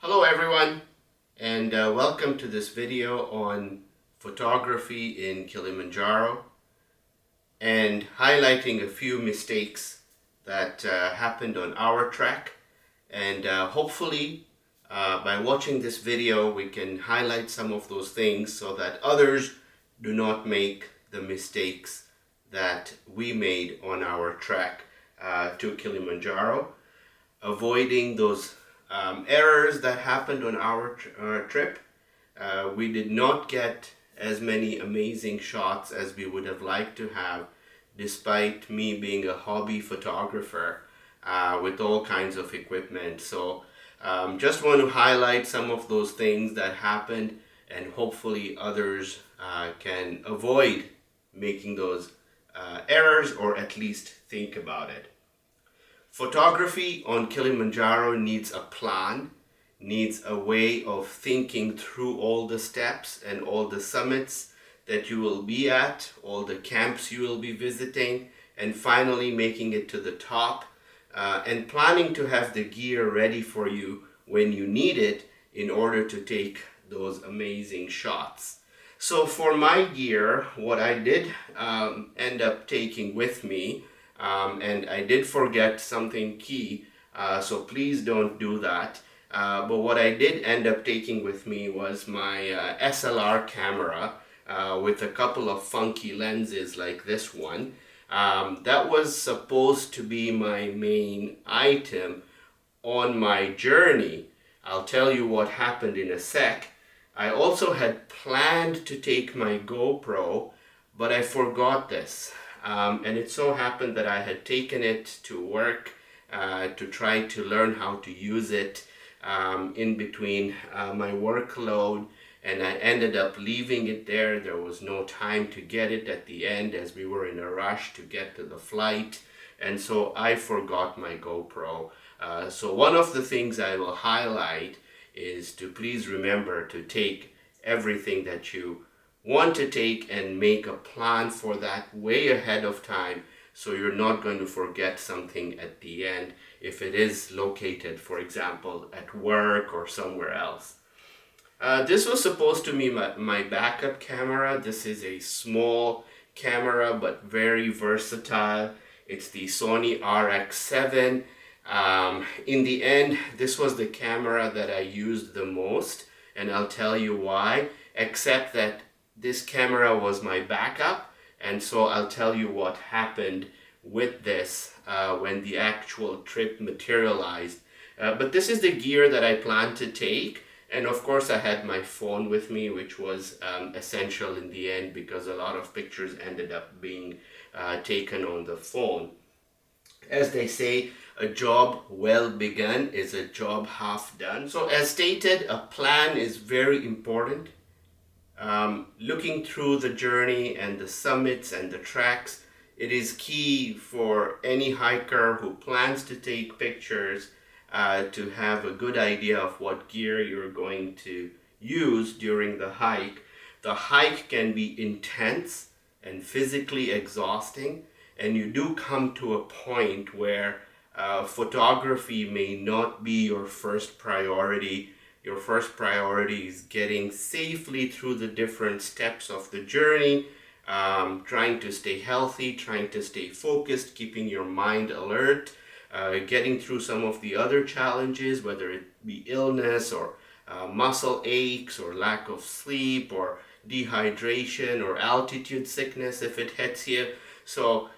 Hello everyone, and welcome to this video on photography in Kilimanjaro and highlighting a few mistakes that happened on our trek. And hopefully by watching this video we can highlight some of those things so that others do not make the mistakes that we made on our trek to Kilimanjaro, avoiding those errors that happened on our trip. We did not get as many amazing shots as we would have liked to have, despite me being a hobby photographer with all kinds of equipment. So just want to highlight some of those things that happened, and hopefully others can avoid making those errors, or at least think about it. Photography on Kilimanjaro needs a plan, needs a way of thinking through all the steps and all the summits that you will be at, all the camps you will be visiting, and finally making it to the top, and planning to have the gear ready for you when you need it in order to take those amazing shots. So for my gear, what I did end up taking with me, and I did forget something key, so please don't do that. But what I did end up taking with me was my SLR camera with a couple of funky lenses like this one. That was supposed to be my main item on my journey. I'll tell you what happened in a sec. I also had planned to take my GoPro, but I forgot this. And it so happened that I had taken it to work to try to learn how to use it in between my workload, and I ended up leaving it there. There was no time to get it at the end as we were in a rush to get to the flight, and so I forgot my GoPro. So one of the things I will highlight is to please remember to take everything that you want to take and make a plan for that way ahead of time, so you're not going to forget something at the end if it is located, for example, at work or somewhere else. This was supposed to be my backup camera. This is a small camera but very versatile. It's the Sony RX7. In the end, this was the camera that I used the most, and I'll tell you why, except that this camera was my backup, and so I'll tell you what happened with this when the actual trip materialized. But this is the gear that I planned to take, and of course I had my phone with me, which was essential in the end because a lot of pictures ended up being taken on the phone. As they say, a job well begun is a job half done. So as stated, a plan is very important. Looking through the journey and the summits and the tracks, it is key for any hiker who plans to take pictures to have a good idea of what gear you're going to use during the hike. The hike can be intense and physically exhausting, and you do come to a point where photography may not be your first priority. Your first priority is getting safely through the different steps of the journey, trying to stay healthy, trying to stay focused, keeping your mind alert, getting through some of the other challenges, whether it be illness or muscle aches or lack of sleep or dehydration or altitude sickness if it hits you. So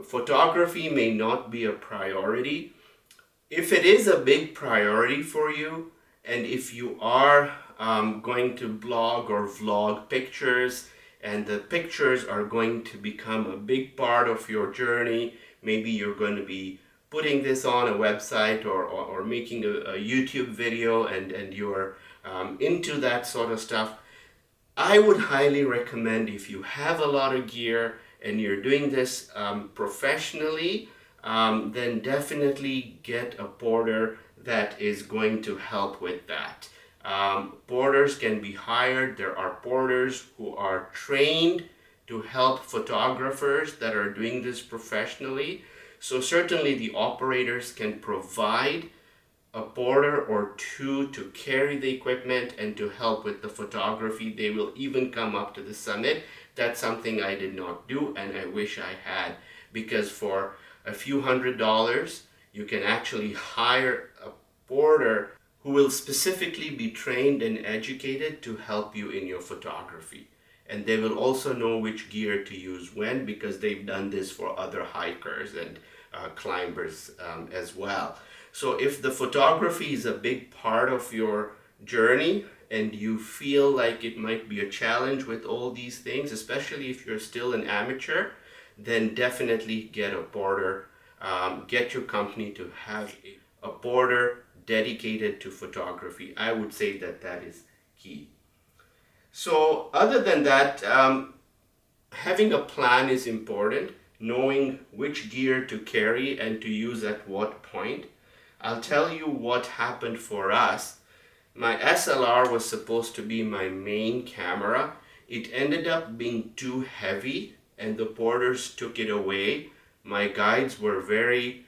photography may not be a priority. If it is a big priority for you, and if you are going to blog or vlog pictures, and the pictures are going to become a big part of your journey, maybe you're going to be putting this on a website or making a YouTube video, and you're into that sort of stuff, I would highly recommend, if you have a lot of gear and you're doing this professionally, then definitely get a porter that is going to help with that. Porters can be hired. There are porters who are trained to help photographers that are doing this professionally. So certainly the operators can provide a porter or two to carry the equipment and to help with the photography. They will even come up to the summit. That's something I did not do, and I wish I had, because for a few $100s, you can actually hire a porter who will specifically be trained and educated to help you in your photography. And they will also know which gear to use when, because they've done this for other hikers and climbers as well. So if the photography is a big part of your journey and you feel like it might be a challenge with all these things, especially if you're still an amateur, then definitely get a porter. Get your company to have a porter dedicated to photography. I would say that that is key. So other than that, having a plan is important, knowing which gear to carry and to use at what point. I'll tell you what happened for us. My SLR was supposed to be my main camera. It ended up being too heavy and the porters took it away. My guides were very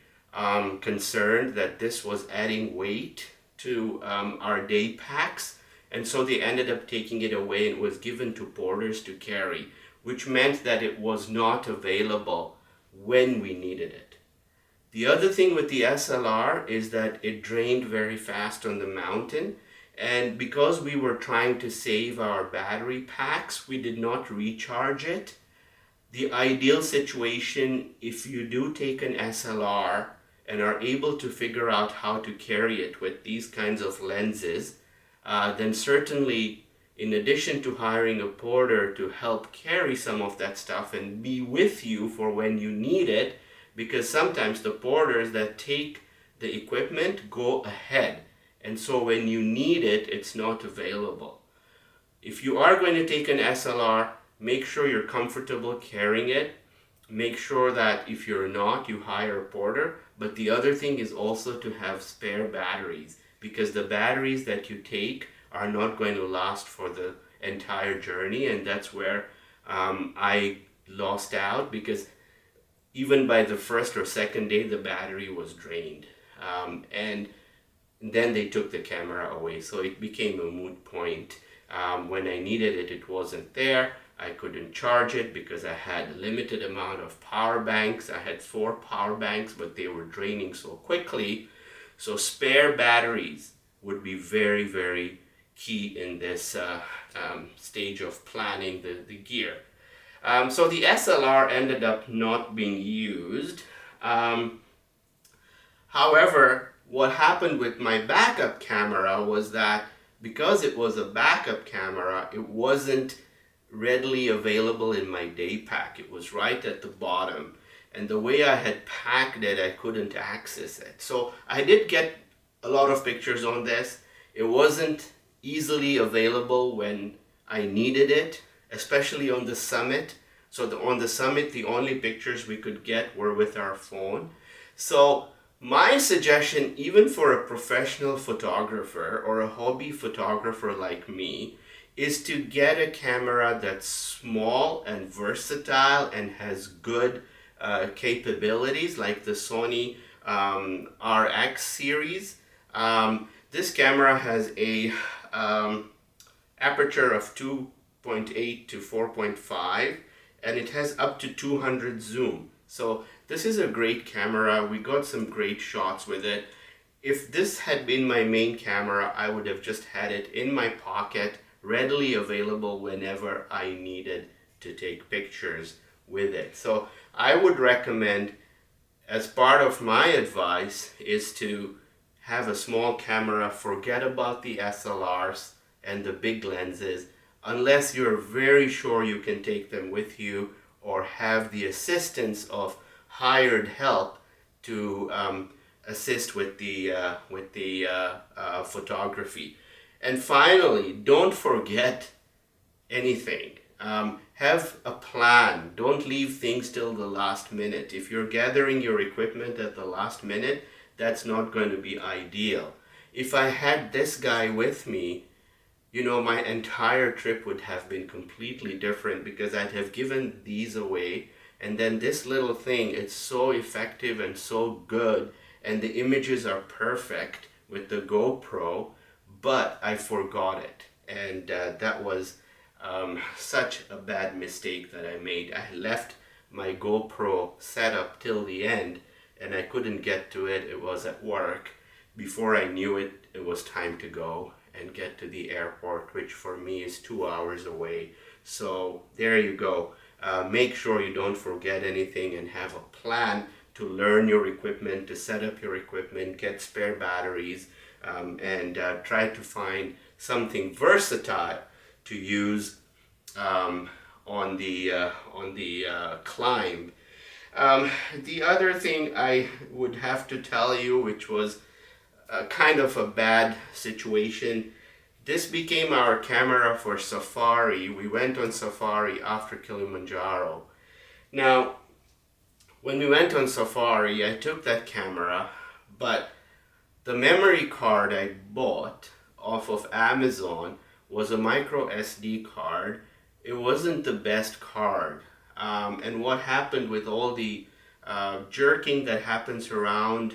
concerned that this was adding weight to our day packs, and so they ended up taking it away and it was given to porters to carry, which meant that it was not available when we needed it. The other thing with the SLR is that it drained very fast on the mountain, and because we were trying to save our battery packs, we did not recharge it. The ideal situation, if you do take an SLR and are able to figure out how to carry it with these kinds of lenses, then certainly, in addition to hiring a porter to help carry some of that stuff and be with you for when you need it, because sometimes the porters that take the equipment go ahead, and so when you need it, it's not available. If you are going to take an SLR, make sure you're comfortable carrying it. Make sure that if you're not, you hire a porter. But the other thing is also to have spare batteries, because the batteries that you take are not going to last for the entire journey, and that's where I lost out, because even by the first or second day the battery was drained, and then they took the camera away, so it became a moot point. When I needed it, it wasn't there. I couldn't charge it because I had a limited amount of power banks. I had 4 power banks, but they were draining so quickly. So spare batteries would be very, very key in this stage of planning the gear. So the SLR ended up not being used. However, what happened with my backup camera was that because it was a backup camera, it wasn't readily available in my day pack. It was right at the bottom, and the way I had packed it, I couldn't access it. So I did get a lot of pictures on this. It wasn't easily available when I needed it, especially on the summit. So on the summit, the only pictures we could get were with our phone. So my suggestion, even for a professional photographer or a hobby photographer like me, is to get a camera that's small and versatile and has good capabilities, like the Sony RX series. This camera has a aperture of 2.8 to 4.5, and it has up to 200 zoom. So this is a great camera. We got some great shots with it. If this had been my main camera, I would have just had it in my pocket, readily available whenever I needed to take pictures with it. So I would recommend, as part of my advice, is to have a small camera. Forget about the SLRs and the big lenses, unless you're very sure you can take them with you or have the assistance of hired help to assist with the photography. And finally, don't forget anything. Have a plan. Don't leave things till the last minute. If you're gathering your equipment at the last minute, that's not going to be ideal. If I had this guy with me, you know, my entire trip would have been completely different, because I'd have given these away, and then this little thing, it's so effective and so good, and the images are perfect with the GoPro, but I forgot it. And that was such a bad mistake that I made. I left my GoPro set up till the end and I couldn't get to it. It was at work. Before I knew it, it was time to go and get to the airport, which for me is 2 hours away. So there you go. Make sure you don't forget anything and have a plan to learn your equipment, to set up your equipment, get spare batteries, and try to find something versatile to use on the climb. The other thing I would have to tell you, which was kind of a bad situation, this became our camera for safari. We went on safari after Kilimanjaro. Now, when we went on safari, I took that camera, but the memory card I bought off of Amazon was a micro SD card. It wasn't the best card. And what happened with all the jerking that happens around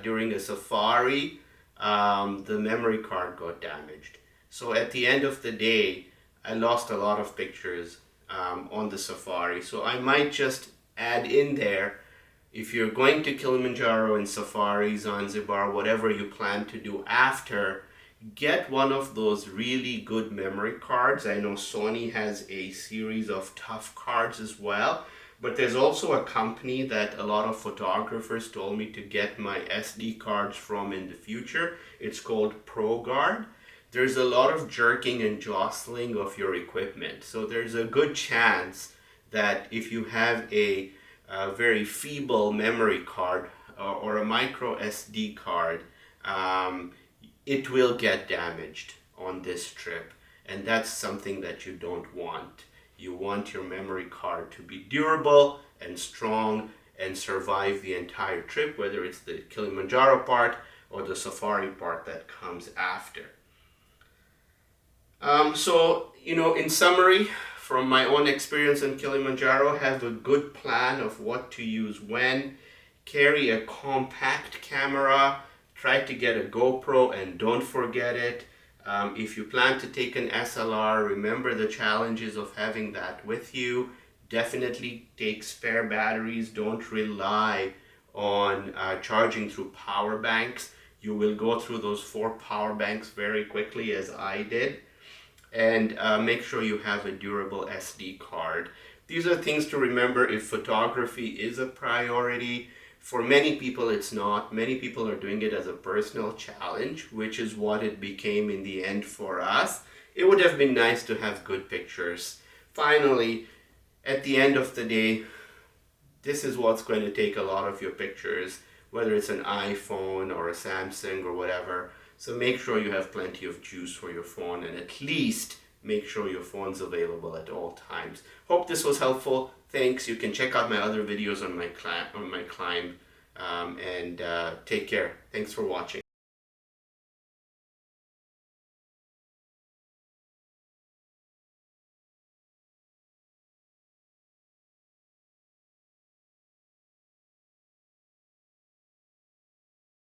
during a safari, the memory card got damaged. So at the end of the day, I lost a lot of pictures on the safari. So I might just add in there, if you're going to Kilimanjaro and safari, Zanzibar, whatever you plan to do after, get one of those really good memory cards. I know Sony has a series of tough cards as well, but there's also a company that a lot of photographers told me to get my SD cards from in the future. It's called ProGuard. There's a lot of jerking and jostling of your equipment, so there's a good chance that if you have a very feeble memory card or a micro SD card, it will get damaged on this trip, and that's something that you don't want. You want your memory card to be durable and strong and survive the entire trip, whether it's the Kilimanjaro part or the safari part that comes after. So, in summary, from my own experience in Kilimanjaro, have a good plan of what to use when. Carry a compact camera. Try to get a GoPro and don't forget it. If you plan to take an SLR, remember the challenges of having that with you. Definitely take spare batteries. Don't rely on charging through power banks. You will go through those 4 power banks very quickly, as I did. And make sure you have a durable SD card. These are things to remember if photography is a priority. For many people it's not. Many people are doing it as a personal challenge, which is what it became in the end for us. It would have been nice to have good pictures. Finally, at the end of the day, this is what's going to take a lot of your pictures, whether it's an iPhone or a Samsung or whatever. So make sure you have plenty of juice for your phone, and at least make sure your phone's available at all times. Hope this was helpful. Thanks. You can check out my other videos on my climb, and take care. Thanks for watching.